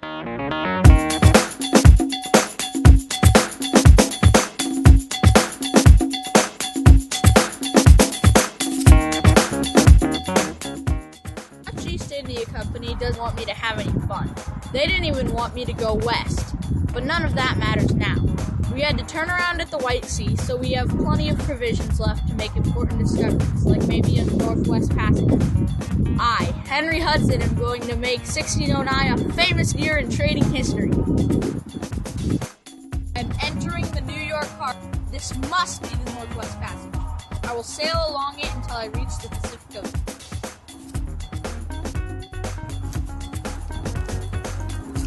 Dutch East India Company doesn't want me to have any fun. They didn't even want me to go west, but none of that matters now. We had to turn around at the White Sea, so we have plenty of provisions left to make important discoveries, like maybe a Northwest Passage. I, Henry Hudson, am going to make 1609 a famous year in trading history. I'm entering the New York Harbor. This must be the Northwest Passage. I will sail along it until I reach the Pacific Ocean.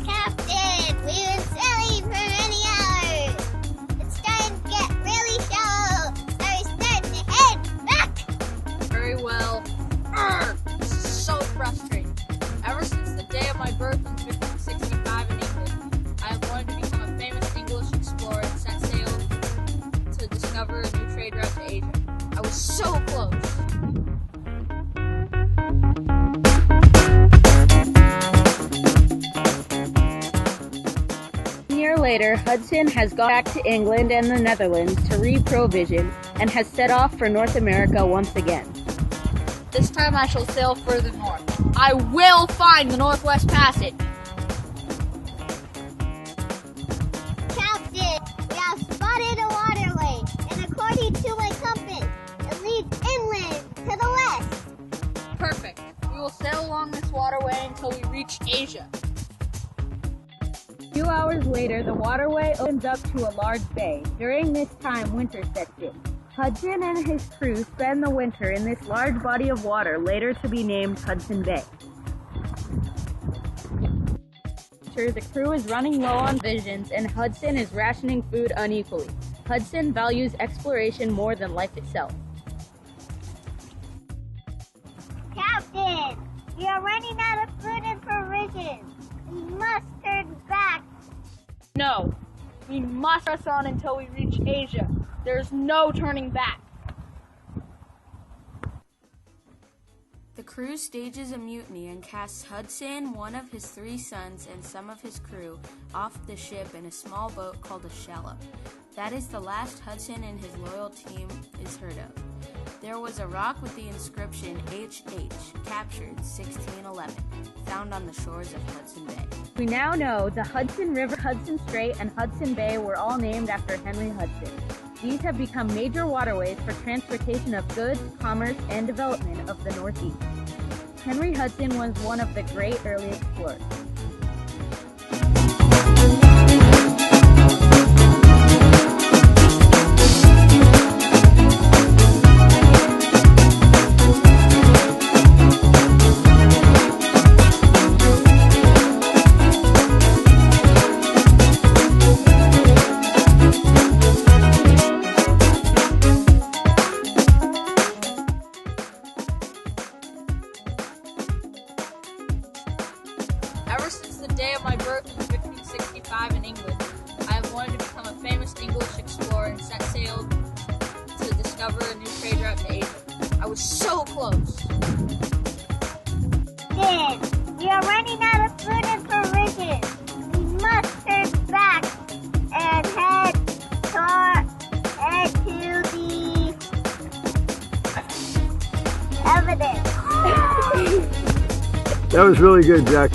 Captain, we've been sailing for many hours. It's starting to get really shallow, so we're starting to head back. Very well. This is so frustrating. Ever since the day of my birth in 1565 in England, I have wanted to become a famous English explorer and set sail to discover a new trade route to Asia. I was so close. A year later, Hudson has gone back to England and the Netherlands to re-provision and has set off for North America once again. This time I shall sail further north. I will find the Northwest Passage. Captain, we have spotted a waterway, and according to my compass, it leads inland to the west. Perfect. We will sail along this waterway until we reach Asia. A few hours later, the waterway opens up to a large bay. During this time, winter sets in. Hudson and his crew spend the winter in this large body of water, later to be named Hudson Bay. The crew is running low on provisions, and Hudson is rationing food unequally. Hudson values exploration more than life itself. Captain, we are running out of food and provisions. We must turn back. No, we must press on until we reach Asia. There's no turning back. The crew stages a mutiny and casts Hudson, one of his 3 sons, and some of his crew off the ship in a small boat called a shallop. That is the last Hudson and his loyal team is heard of. There was a rock with the inscription HH, captured 1611, found on the shores of Hudson Bay. We now know the Hudson River, Hudson Strait, and Hudson Bay were all named after Henry Hudson. These have become major waterways for transportation of goods, commerce, and development of the Northeast. Henry Hudson was one of the great early explorers. Ever since the day of my birth in 1565 in England, I have wanted to become a famous English explorer and set sail to discover a new trade route to Asia. I was so close. Captain, we are running out of food and provisions. We must turn back and head to the evidence. That was really good, Jack.